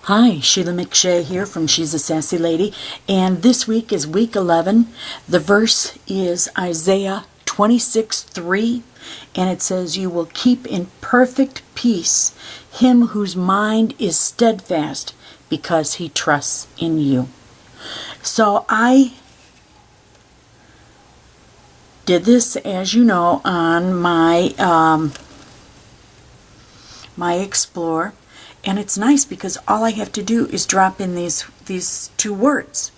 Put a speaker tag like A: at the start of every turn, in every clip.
A: Hi, Sheila McShay here from She's a Sassy Lady, and this week is week 11. The verse is Isaiah 26:3, and it says, "You will keep in perfect peace him whose mind is steadfast because he trusts in you." So I did this, as you know, on my my Explore. And it's nice because all I have to do is drop in these two words,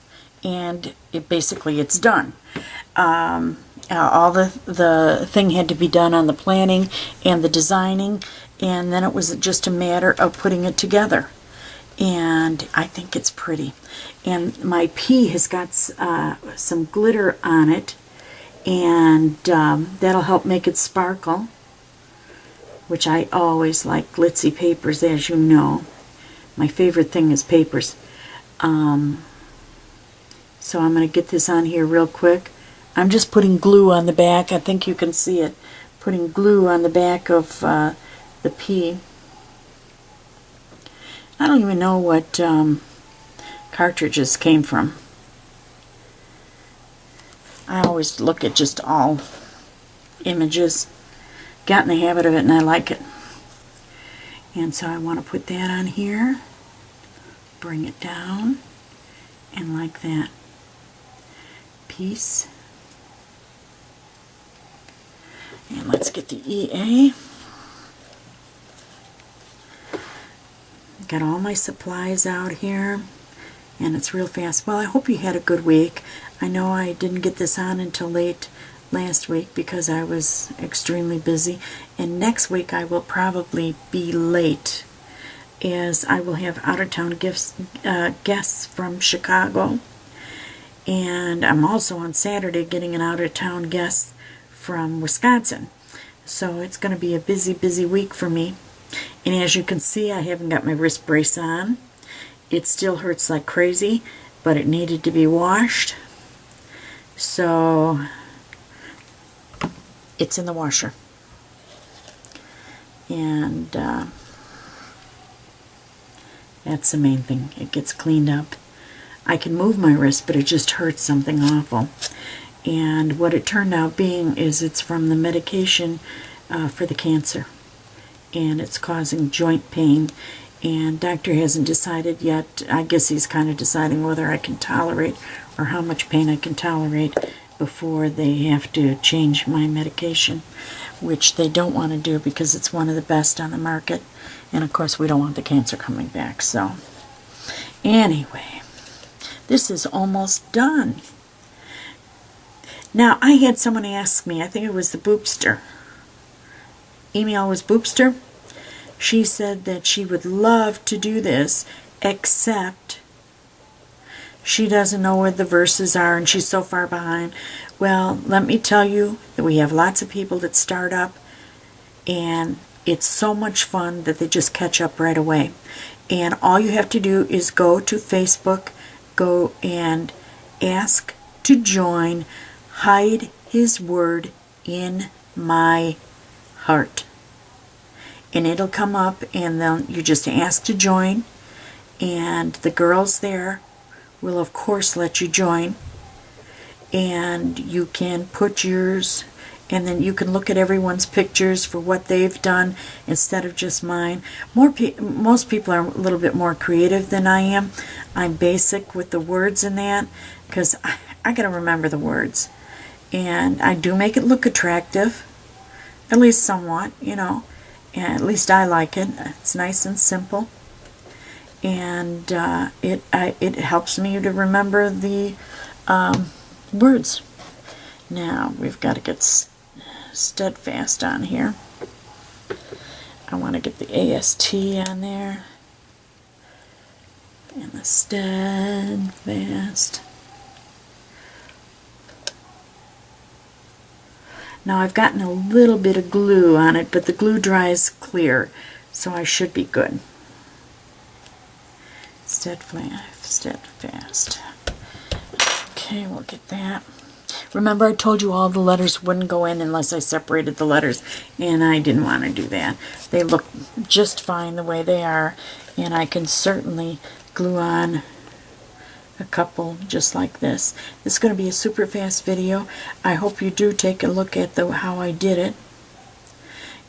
A: and it's done. All the thing had to be done on the planning and the designing, and then it was just a matter of putting it together. And I think it's pretty. And my P has got some glitter on it, and that'll help make it sparkle, which I always like glitzy papers, as you know. My favorite thing is papers. So I'm going to get this on here real quick. I'm just putting glue on the back. I think you can see it. Putting glue on the back of the P. I don't even know what cartridges came from. I always look at just all images. Got in the habit of it, and I like it. And so I want to put that on here, bring it down, and like that. Peace. And let's get the EA. Got all my supplies out here, and it's real fast. Well, I hope you had a good week. I know I didn't get this on until late last week because I was extremely busy, and next week I will probably be late, as I will have out-of-town guests from Chicago, and I'm also on Saturday getting an out-of-town guest from Wisconsin. So it's going to be a busy week for me. And as you can see, I haven't got my wrist brace on. It still hurts like crazy, but it needed to be washed, so it's in the washer. And that's the main thing. It gets cleaned up. I can move my wrist, but it just hurts something awful. And what it turned out being is it's from the medication for the cancer. And it's causing joint pain. And doctor hasn't decided yet. I guess he's kind of deciding whether I can tolerate or how much pain I can tolerate before they have to change my medication, which they don't want to do because it's one of the best on the market, and of course we don't want the cancer coming back. So anyway, this is almost done. Now, I had someone ask me, I think it was the Boopster, email was Boopster. She said that she would love to do this, except she doesn't know where the verses are, and she's so far behind. Well, let me tell you that we have lots of people that start up, and it's so much fun that they just catch up right away. And all you have to do is go to Facebook, go and ask to join Hide His Word in My Heart. And it'll come up, and then you just ask to join, and the girls there will of course let you join, and you can put yours, and then you can look at everyone's pictures for what they've done instead of just mine. Most people are a little bit more creative than I am. I'm basic with the words in that because I gotta remember the words, and I do make it look attractive, at least somewhat, you know, and at least I like it. It's nice and simple. And it helps me to remember the words. Now we've got to get steadfast on here. I want to get the AST on there, and the steadfast. Now I've gotten a little bit of glue on it, but the glue dries clear, so I should be good. Steadfast. Okay, we'll get that. Remember I told you all the letters wouldn't go in unless I separated the letters, and I didn't want to do that. They look just fine the way they are, and I can certainly glue on a couple just like this. This is going to be a super fast video. I hope you do take a look at how I did it.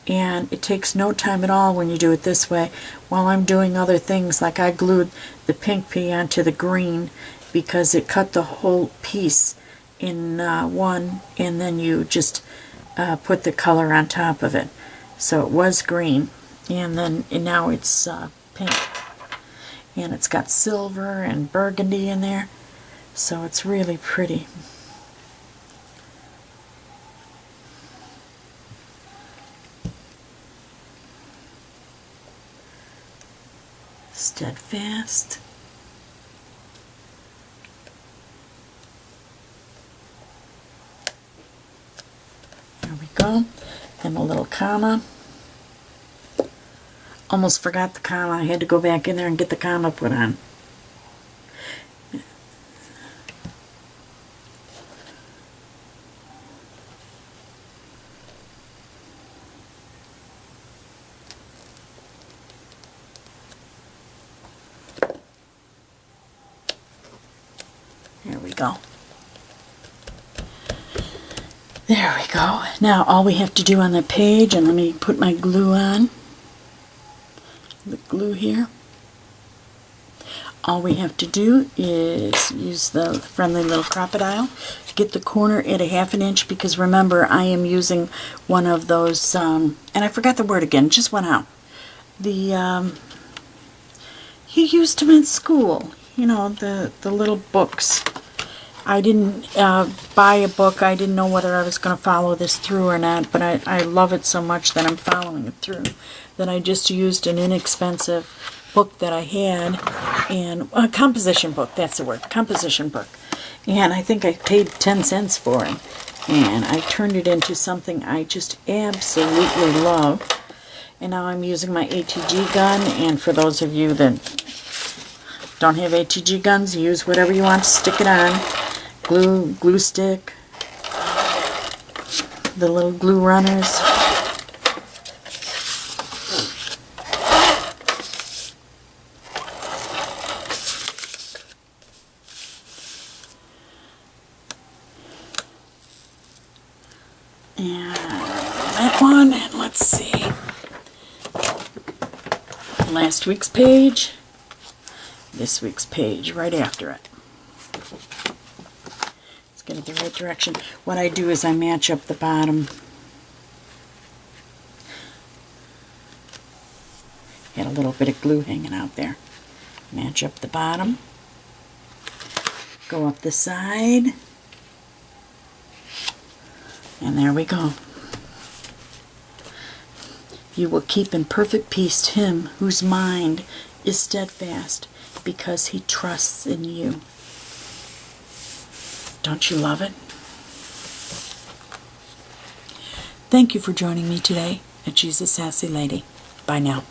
A: And it takes no time at all when you do it this way. While I'm doing other things, like I glued the pink pea onto the green because it cut the whole piece in one, and then you just put the color on top of it. So it was green, and now it's pink. And it's got silver and burgundy in there, so it's really pretty. Steadfast. There we go. And a little comma. Almost forgot the comma. I had to go back in there and get the comma put on. There we go. There we go. Now all we have to do on the page, and let me put my glue on. The glue here. All we have to do is use the friendly little crocodile, get the corner at 1/2 inch, because remember I am using one of those, and I forgot the word again, just went out. You used them in school, you know, the little books. I didn't buy a book. I didn't know whether I was going to follow this through or not, but I love it so much that I'm following it through. That I just used an inexpensive book that I had, and a composition book, that's the word, composition book. And I think I paid 10 cents for it. And I turned it into something I just absolutely love. And now I'm using my ATG gun, and for those of you that don't have ATG guns, use whatever you want to stick it on. Glue stick, the little glue runners. And that one, and let's see, last week's page, this week's page right after it. Let's get it the right direction. What I do is I match up the bottom. Get a little bit of glue hanging out there. Match up the bottom. Go up the side. And there we go. You will keep in perfect peace him whose mind is steadfast, because he trusts in you. Don't you love it? Thank you for joining me today at She's a Sassy Lady. Bye now.